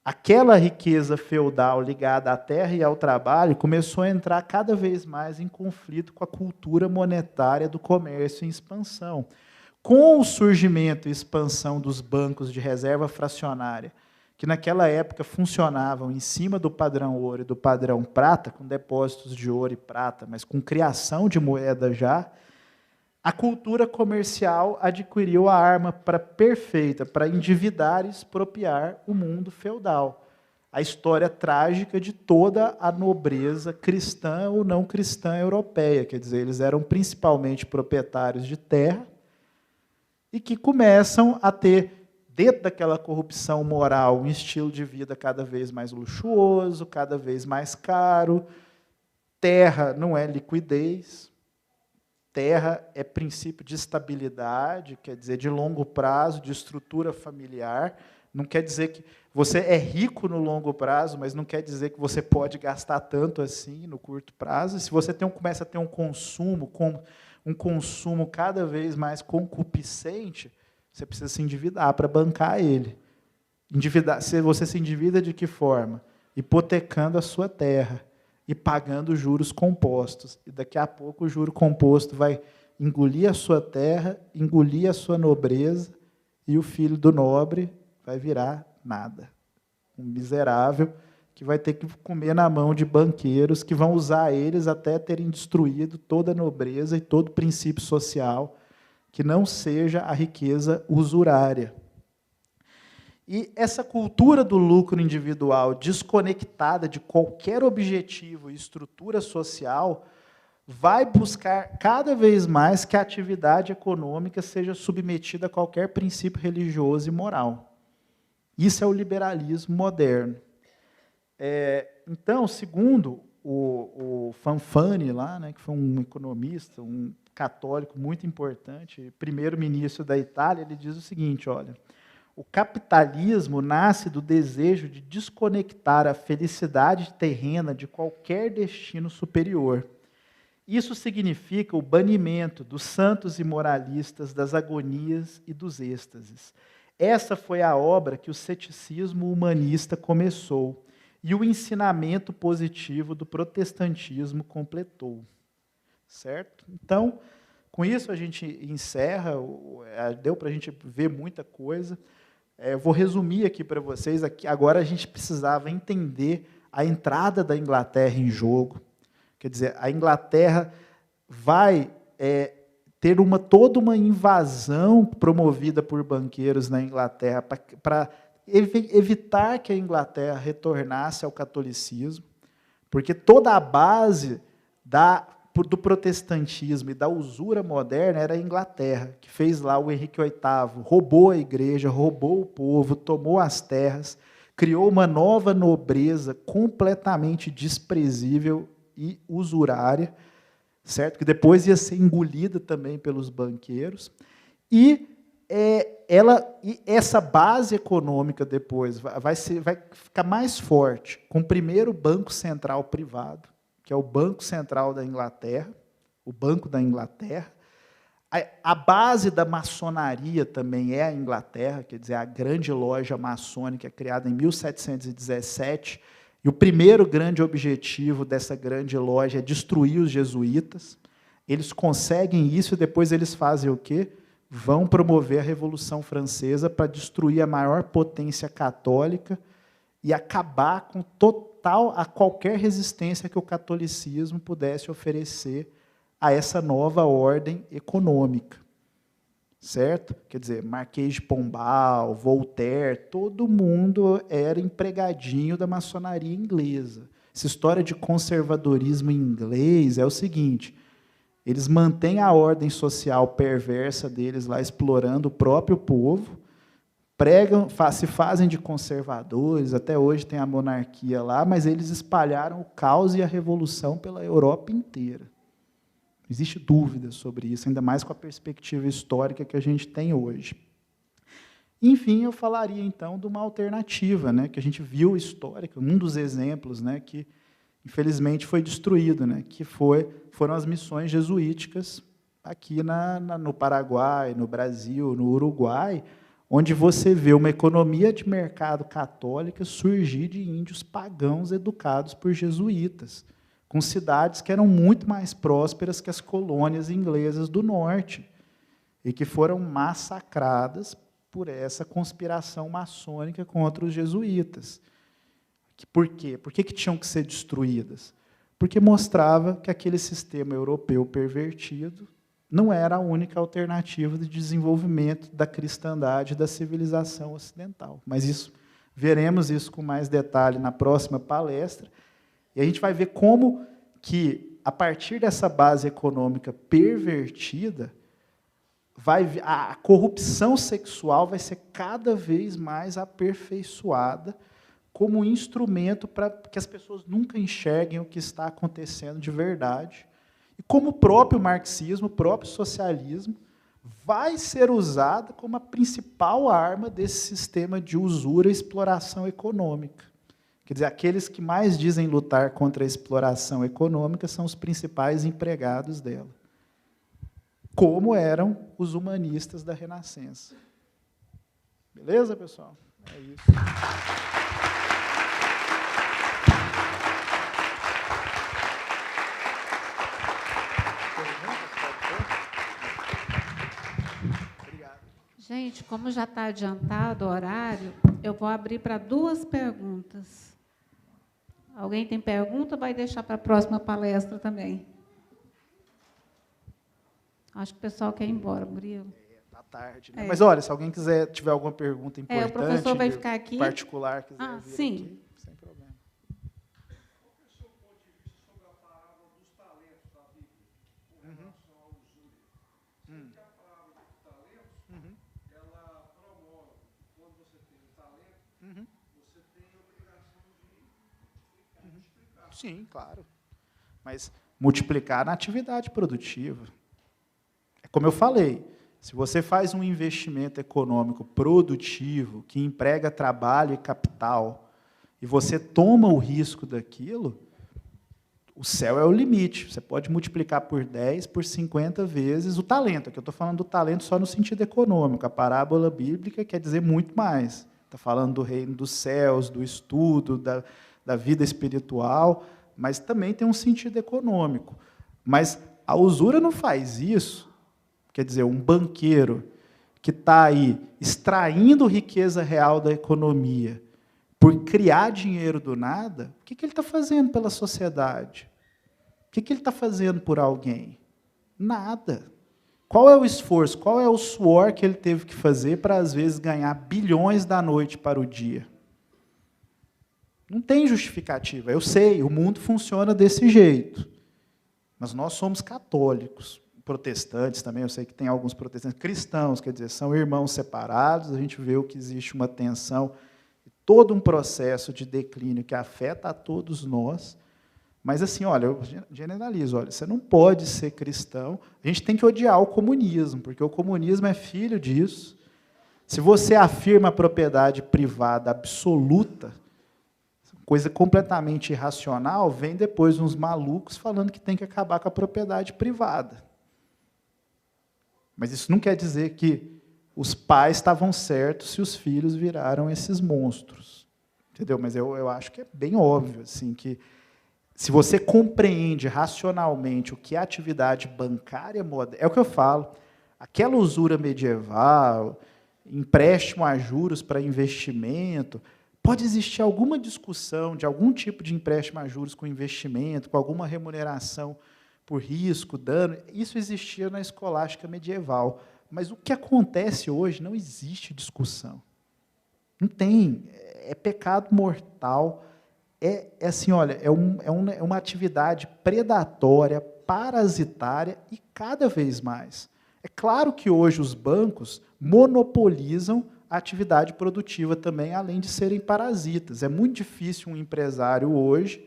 aquela riqueza feudal ligada à terra e ao trabalho começou a entrar cada vez mais em conflito com a cultura monetária do comércio em expansão. Com o surgimento e expansão dos bancos de reserva fracionária, que naquela época funcionavam em cima do padrão ouro e do padrão prata, com depósitos de ouro e prata, mas com criação de moeda já, a cultura comercial adquiriu a arma perfeita para endividar e expropriar o mundo feudal. A história trágica de toda a nobreza cristã ou não cristã europeia. Quer dizer, eles eram principalmente proprietários de terra e que começam a ter, dentro daquela corrupção moral, um estilo de vida cada vez mais luxuoso, cada vez mais caro. Terra não é liquidez. Terra é princípio de estabilidade, quer dizer, de longo prazo, de estrutura familiar. Não quer dizer que você é rico no longo prazo, mas não quer dizer que você pode gastar tanto assim no curto prazo. Se você começa a ter um consumo cada vez mais concupiscente, você precisa se endividar para bancar ele. Se você se endivida de que forma? Hipotecando a sua terra e pagando juros compostos. E daqui a pouco o juro composto vai engolir a sua terra, engolir a sua nobreza, e o filho do nobre vai virar nada. Um miserável que vai ter que comer na mão de banqueiros que vão usar eles até terem destruído toda a nobreza e todo o princípio social, que não seja a riqueza usurária. E essa cultura do lucro individual, desconectada de qualquer objetivo e estrutura social, vai buscar cada vez mais que a atividade econômica seja submetida a qualquer princípio religioso e moral. Isso é o liberalismo moderno. Então, segundo o Fanfani, lá, né, que foi um economista, um católico muito importante, primeiro-ministro da Itália, ele diz o seguinte, olha, o capitalismo nasce do desejo de desconectar a felicidade terrena de qualquer destino superior. Isso significa o banimento dos santos e moralistas, das agonias e dos êxtases. Essa foi a obra que o ceticismo humanista começou e o ensinamento positivo do protestantismo completou. Certo? Então, com isso a gente encerra, deu para a gente ver muita coisa. Eu vou resumir aqui para vocês, agora a gente precisava entender a entrada da Inglaterra em jogo. Quer dizer, a Inglaterra vai ter toda uma invasão promovida por banqueiros na Inglaterra para evitar que a Inglaterra retornasse ao catolicismo, porque toda a base do protestantismo e da usura moderna era a Inglaterra, que fez lá o Henrique VIII, roubou a igreja, roubou o povo, tomou as terras, criou uma nova nobreza completamente desprezível e usurária, certo? Que depois ia ser engolida também pelos banqueiros, e essa base econômica depois vai ficar mais forte com o primeiro banco central privado, que é o Banco Central da Inglaterra, o Banco da Inglaterra. A base da maçonaria também é a Inglaterra, quer dizer, a grande loja maçônica criada em 1717, e o primeiro grande objetivo dessa grande loja é destruir os jesuítas. Eles conseguem isso e depois eles fazem o quê? Vão promover a Revolução Francesa para destruir a maior potência católica e acabar com a qualquer resistência que o catolicismo pudesse oferecer a essa nova ordem econômica. Certo? Quer dizer, Marquês de Pombal, Voltaire, todo mundo era empregadinho da maçonaria inglesa. Essa história de conservadorismo inglês é o seguinte, eles mantêm a ordem social perversa deles lá, explorando o próprio povo, se fazem de conservadores, até hoje tem a monarquia lá, mas eles espalharam o caos e a revolução pela Europa inteira. Não existe dúvida sobre isso, ainda mais com a perspectiva histórica que a gente tem hoje. Enfim, eu falaria, então, de uma alternativa, né, que a gente viu histórica, um dos exemplos, né, que, infelizmente, foi destruído, né, que foram as missões jesuíticas aqui no Paraguai, no Brasil, no Uruguai, onde você vê uma economia de mercado católica surgir de índios pagãos educados por jesuítas, com cidades que eram muito mais prósperas que as colônias inglesas do norte, e que foram massacradas por essa conspiração maçônica contra os jesuítas. Por quê? Por que tinham que ser destruídas? Porque mostrava que aquele sistema europeu pervertido não era a única alternativa de desenvolvimento da cristandade e da civilização ocidental. Mas veremos isso com mais detalhe na próxima palestra. E a gente vai ver como que, a partir dessa base econômica pervertida, a corrupção sexual vai ser cada vez mais aperfeiçoada como um instrumento para que as pessoas nunca enxerguem o que está acontecendo de verdade. E como o próprio marxismo, o próprio socialismo, vai ser usado como a principal arma desse sistema de usura e exploração econômica. Quer dizer, aqueles que mais dizem lutar contra a exploração econômica são os principais empregados dela, como eram os humanistas da Renascença. Beleza, pessoal? É isso. Gente, como já está adiantado o horário, eu vou abrir para 2 perguntas. Alguém tem pergunta? Vai deixar para a próxima palestra também. Acho que o pessoal quer ir embora, Murilo. Está tarde, né? Mas, olha, se alguém tiver alguma pergunta importante, o professor vai ficar aqui. Particular, quiser vir sim. aqui, sem problema. O seu ponto de vista sobre a parábola dos talentos da Bíblia, com relação à usura? Porque a parábola dos talentos, ela promove, quando você tem um talento, você tem a obrigação de explicar. Sim, claro. mas multiplicar na atividade produtiva. É como eu falei, se você faz um investimento econômico produtivo, que emprega trabalho e capital, e você toma o risco daquilo, o céu é o limite. Você pode multiplicar por 10, por 50 vezes o talento. Aqui eu estou falando do talento só no sentido econômico. A parábola bíblica quer dizer muito mais. Está falando do reino dos céus, do estudo, da vida espiritual, mas também tem um sentido econômico. Mas a usura não faz isso. Quer dizer, um banqueiro que está aí extraindo riqueza real da economia por criar dinheiro do nada, o que ele está fazendo pela sociedade? O que ele está fazendo por alguém? Nada. Qual é o esforço, qual é o suor que ele teve que fazer para, às vezes, ganhar bilhões da noite para o dia? Não tem justificativa. Eu sei, o mundo funciona desse jeito. Mas nós somos católicos, protestantes também, eu sei que tem alguns protestantes, cristãos, quer dizer, são irmãos separados, a gente vê que existe uma tensão, todo um processo de declínio que afeta a todos nós. Mas, assim, olha, eu generalizo, olha, você não pode ser cristão, a gente tem que odiar o comunismo, porque o comunismo é filho disso. Se você afirma a propriedade privada absoluta, coisa completamente irracional, vem depois uns malucos falando que tem que acabar com a propriedade privada. Mas isso não quer dizer que os pais estavam certos se os filhos viraram esses monstros. Entendeu? Mas eu acho que é bem óbvio, assim, que se você compreende racionalmente o que é atividade bancária moderna, é o que eu falo, aquela usura medieval, empréstimo a juros para investimento, pode existir alguma discussão de algum tipo de empréstimo a juros com investimento, com alguma remuneração por risco, dano, isso existia na escolástica medieval. Mas o que acontece hoje, não existe discussão. Não tem. É pecado mortal. É assim, olha, é uma atividade predatória, parasitária e cada vez mais. É claro que hoje os bancos monopolizam a atividade produtiva também, além de serem parasitas. É muito difícil um empresário hoje,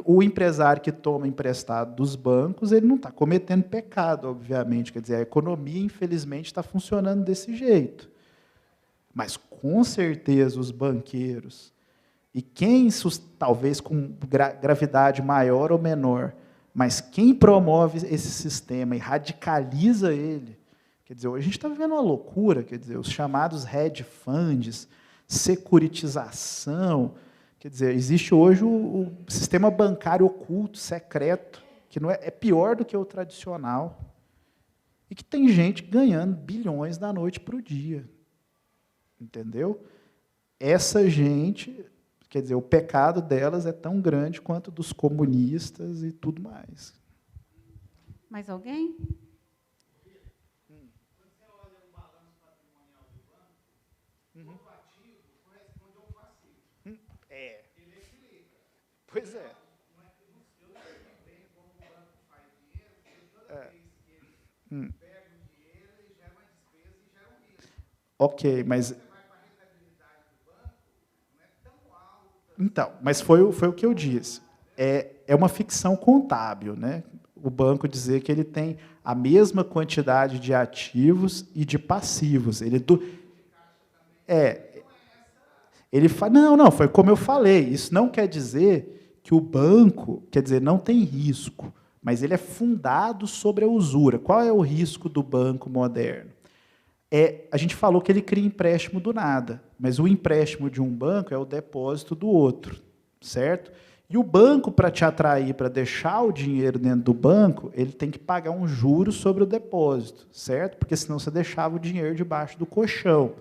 o empresário que toma emprestado dos bancos, ele não está cometendo pecado, obviamente. Quer dizer, a economia, infelizmente, está funcionando desse jeito. Mas, com certeza, os banqueiros, e quem, talvez com gravidade maior ou menor, mas quem promove esse sistema e radicaliza ele, quer dizer, hoje a gente está vivendo uma loucura, quer dizer, os chamados hedge funds, securitização, quer dizer, existe hoje o sistema bancário oculto, secreto, que não é pior do que o tradicional, e que tem gente ganhando bilhões da noite para o dia. Entendeu? Essa gente, quer dizer, o pecado delas é tão grande quanto dos comunistas e tudo mais. Mais alguém? Quando você olha o balanço patrimonial do banco, o ativo corresponde ao passivo. Ele equilibra. Pois é. Não é que eu não sei bem como o banco faz dinheiro, porque toda vez que ele pega o dinheiro, ele gera uma despesa e gera um risco. Ok, mas... Você vai para a rentabilidade do banco, não é tão alta. Então, mas foi o que eu disse. É uma ficção contábil, né? O banco dizer que ele tem a mesma quantidade de ativos e de passivos. Não, foi como eu falei. Isso não quer dizer que o banco, quer dizer, não tem risco, mas ele é fundado sobre a usura. Qual é o risco do banco moderno? A gente falou que ele cria empréstimo do nada, mas o empréstimo de um banco é o depósito do outro, certo? E o banco, para te atrair, para deixar o dinheiro dentro do banco, ele tem que pagar um juro sobre o depósito, certo? Porque senão você deixava o dinheiro debaixo do colchão.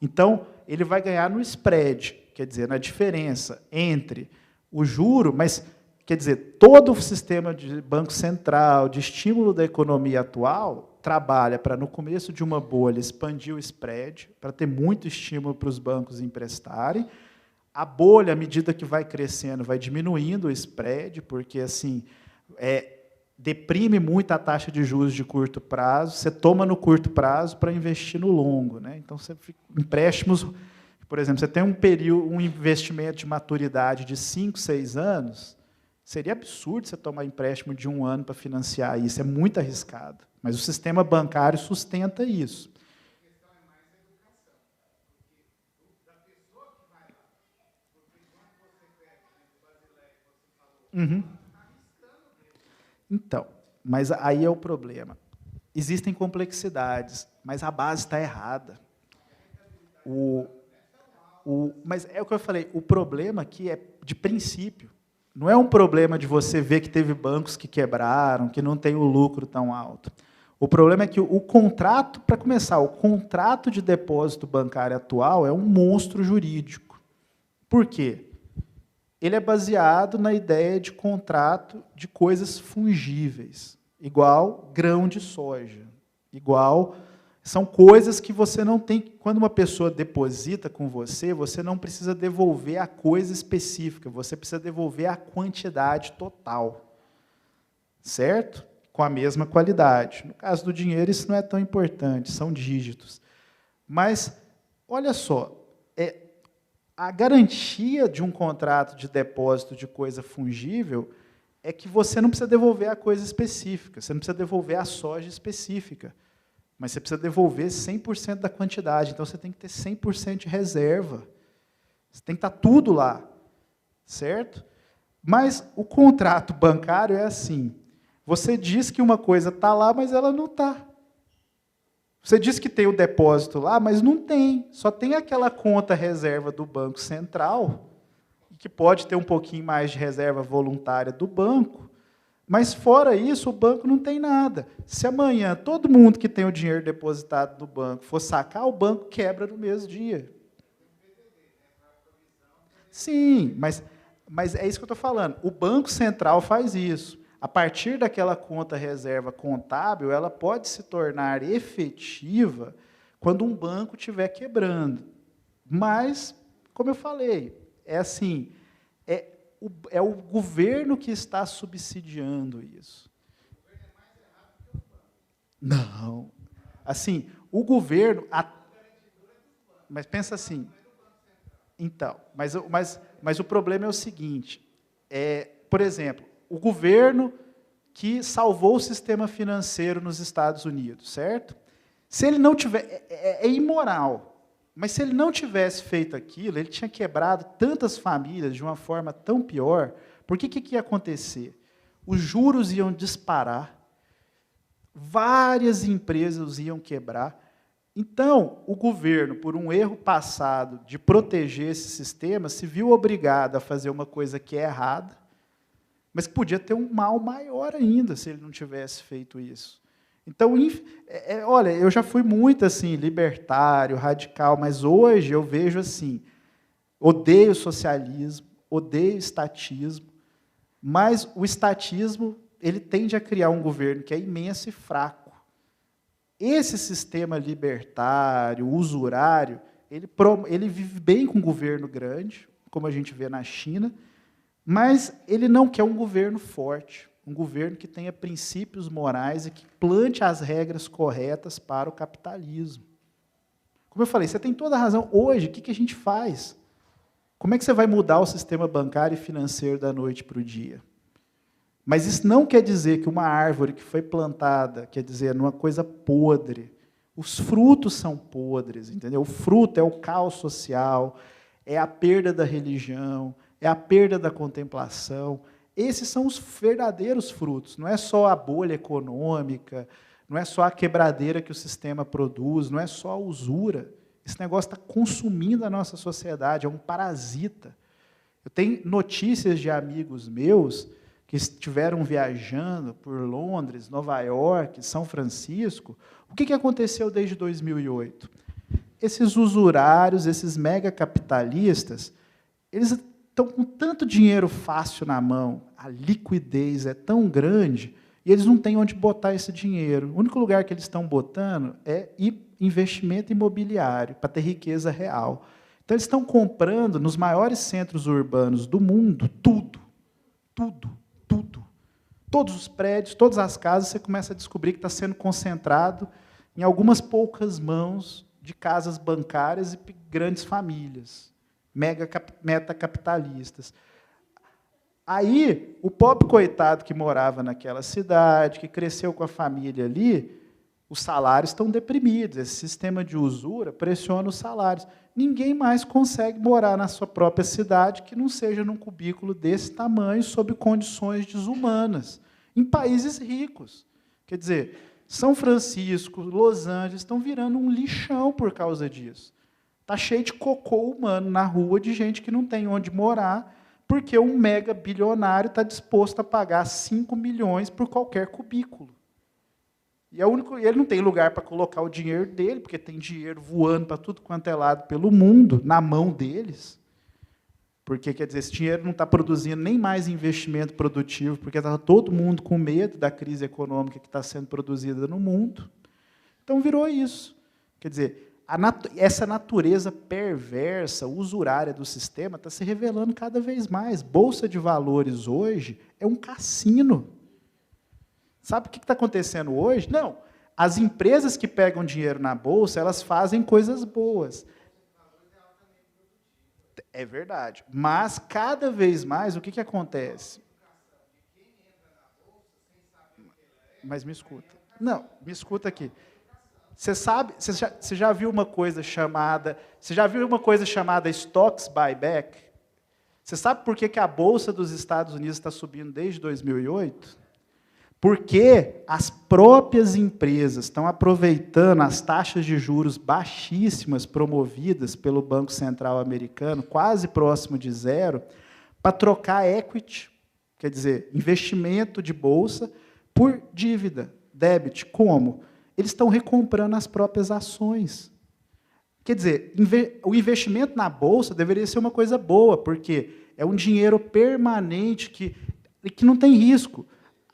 Então, ele vai ganhar no spread, quer dizer, na diferença entre o juro, mas, quer dizer, todo o sistema de Banco Central, de estímulo da economia atual, trabalha para, no começo de uma bolha, expandir o spread, para ter muito estímulo para os bancos emprestarem. A bolha, à medida que vai crescendo, vai diminuindo o spread, porque assim deprime muito a taxa de juros de curto prazo, você toma no curto prazo para investir no longo. Né? Então, você empréstimos, por exemplo, você tem um investimento de maturidade de 5, 6 anos, Seria absurdo você tomar empréstimo de 1 ano para financiar isso, é muito arriscado. Mas o sistema bancário sustenta isso. Uhum. Então, mas aí é o problema. Existem complexidades, mas a base está errada. Mas é o que eu falei, o problema aqui é de princípio. Não é um problema de você ver que teve bancos que quebraram, que não tem o lucro tão alto. O problema é que o contrato, para começar, o contrato de depósito bancário atual é um monstro jurídico. Por quê? Ele é baseado na ideia de contrato de coisas fungíveis, igual grão de soja, igual... São coisas que você não tem... Quando uma pessoa deposita com você, você não precisa devolver a coisa específica, você precisa devolver a quantidade total. Certo? Com a mesma qualidade. No caso do dinheiro, isso não é tão importante, são dígitos. Mas, olha só, a garantia de um contrato de depósito de coisa fungível é que você não precisa devolver a coisa específica, você não precisa devolver a soja específica. Mas você precisa devolver 100% da quantidade, então você tem que ter 100% de reserva. Você tem que estar tudo lá, certo? Mas o contrato bancário é assim, você diz que uma coisa está lá, mas ela não está. Você diz que tem o depósito lá, mas não tem. Só tem aquela conta reserva do Banco Central, que pode ter um pouquinho mais de reserva voluntária do banco, mas, fora isso, o banco não tem nada. Se amanhã todo mundo que tem o dinheiro depositado no banco for sacar, o banco quebra no mesmo dia. Sim, mas é isso que eu estou falando. O Banco Central faz isso. A partir daquela conta reserva contábil, ela pode se tornar efetiva quando um banco estiver quebrando. Mas, como eu falei, é assim... É o governo que está subsidiando isso. Não. Assim, o governo... Mas pensa assim... Então, mas o problema é o seguinte, por exemplo, o governo que salvou o sistema financeiro nos Estados Unidos, certo? Se ele não tiver... É imoral. Mas se ele não tivesse feito aquilo, ele tinha quebrado tantas famílias de uma forma tão pior, porque o que ia acontecer? Os juros iam disparar, várias empresas iam quebrar. Então, o governo, por um erro passado de proteger esse sistema, se viu obrigado a fazer uma coisa que é errada, mas que podia ter um mal maior ainda se ele não tivesse feito isso. Então, olha, eu já fui muito assim, libertário, radical, mas hoje eu vejo assim, odeio socialismo, odeio estatismo, mas o estatismo ele tende a criar um governo que é imenso e fraco. Esse sistema libertário, usurário, ele vive bem com um governo grande, como a gente vê na China, mas ele não quer um governo forte. Um governo que tenha princípios morais e que plante as regras corretas para o capitalismo. Como eu falei, você tem toda a razão. Hoje, o que a gente faz? Como é que você vai mudar o sistema bancário e financeiro da noite para o dia? Mas isso não quer dizer que uma árvore que foi plantada, quer dizer, numa coisa podre, os frutos são podres, entendeu? O fruto é o caos social, é a perda da religião, é a perda da contemplação. Esses são os verdadeiros frutos, não é só a bolha econômica, não é só a quebradeira que o sistema produz, não é só a usura. Esse negócio está consumindo a nossa sociedade, é um parasita. Eu tenho notícias de amigos meus que estiveram viajando por Londres, Nova York, São Francisco. O que aconteceu desde 2008? Esses usurários, esses megacapitalistas, eles estão com tanto dinheiro fácil na mão, a liquidez é tão grande, e eles não têm onde botar esse dinheiro. O único lugar que eles estão botando é investimento imobiliário, para ter riqueza real. Então, eles estão comprando, nos maiores centros urbanos do mundo, tudo. Todos os prédios, todas as casas, você começa a descobrir que está sendo concentrado em algumas poucas mãos de casas bancárias e grandes famílias. Metacapitalistas. Aí, o pobre coitado que morava naquela cidade, que cresceu com a família ali, os salários estão deprimidos. Esse sistema de usura pressiona os salários. Ninguém mais consegue morar na sua própria cidade que não seja num cubículo desse tamanho, sob condições desumanas, em países ricos. Quer dizer, São Francisco, Los Angeles estão virando um lixão por causa disso. Está cheio de cocô humano na rua, de gente que não tem onde morar, porque um mega bilionário está disposto a pagar 5 milhões por qualquer cubículo. E ele não tem lugar para colocar o dinheiro dele, porque tem dinheiro voando para tudo quanto é lado pelo mundo, na mão deles. Porque, quer dizer, esse dinheiro não está produzindo nem mais investimento produtivo, porque está todo mundo com medo da crise econômica que está sendo produzida no mundo. Então, virou isso. Quer dizer, essa natureza perversa, usurária do sistema está se revelando cada vez mais. Bolsa de valores hoje é um cassino. Sabe o que está acontecendo hoje? Não, as empresas que pegam dinheiro na bolsa, elas fazem coisas boas. É verdade. Mas, cada vez mais, o que acontece? Mas me escuta. Não, me escuta aqui. Você já viu uma coisa chamada stocks buyback? Você sabe por que a bolsa dos Estados Unidos está subindo desde 2008? Porque as próprias empresas estão aproveitando as taxas de juros baixíssimas promovidas pelo Banco Central americano, quase próximo de zero, para trocar equity, quer dizer, investimento de bolsa, por dívida, debit. Como? Eles estão recomprando as próprias ações. Quer dizer, o investimento na bolsa deveria ser uma coisa boa, porque é um dinheiro permanente que não tem risco.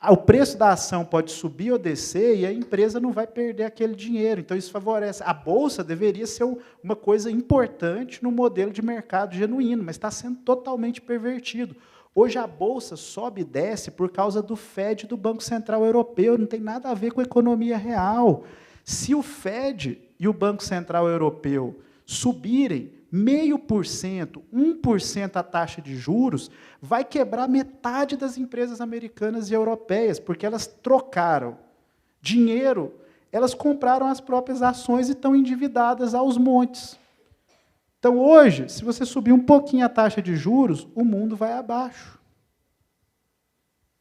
O preço da ação pode subir ou descer e a empresa não vai perder aquele dinheiro. Então, isso favorece. A bolsa deveria ser uma coisa importante no modelo de mercado genuíno, mas está sendo totalmente pervertido. Hoje, a bolsa sobe e desce por causa do FED do Banco Central Europeu, não tem nada a ver com a economia real. Se o FED e o Banco Central Europeu subirem 0,5%, 1% a taxa de juros, vai quebrar metade das empresas americanas e europeias, porque elas trocaram dinheiro, elas compraram as próprias ações e estão endividadas aos montes. Então, hoje, se você subir um pouquinho a taxa de juros, o mundo vai abaixo.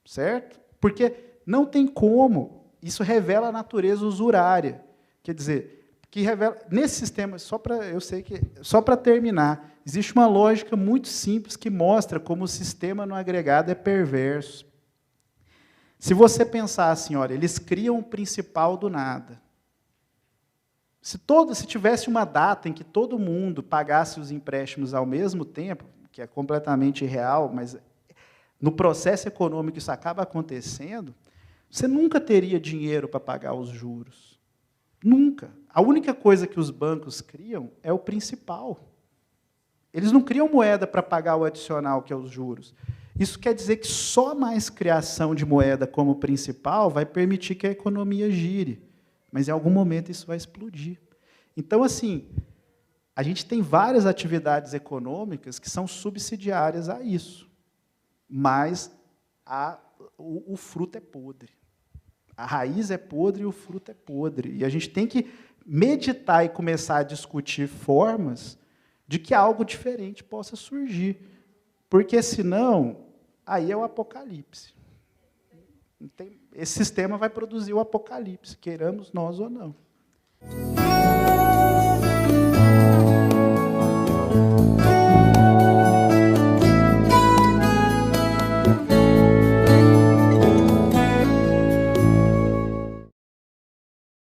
Certo? Porque não tem como. Isso revela a natureza usurária. Quer dizer, que revela, nesse sistema, só para terminar, existe uma lógica muito simples que mostra como o sistema no agregado é perverso. Se você pensar assim, olha, eles criam o principal do nada. Se tivesse uma data em que todo mundo pagasse os empréstimos ao mesmo tempo, que é completamente irreal, mas no processo econômico isso acaba acontecendo, você nunca teria dinheiro para pagar os juros. Nunca. A única coisa que os bancos criam é o principal. Eles não criam moeda para pagar o adicional, que é os juros. Isso quer dizer que só mais criação de moeda como principal vai permitir que a economia gire. Mas, em algum momento, isso vai explodir. Então, assim, a gente tem várias atividades econômicas que são subsidiárias a isso. Mas o fruto é podre. A raiz é podre e o fruto é podre. E a gente tem que meditar e começar a discutir formas de que algo diferente possa surgir. Porque, senão, aí é o apocalipse. Esse sistema vai produzir o apocalipse, queiramos nós ou não.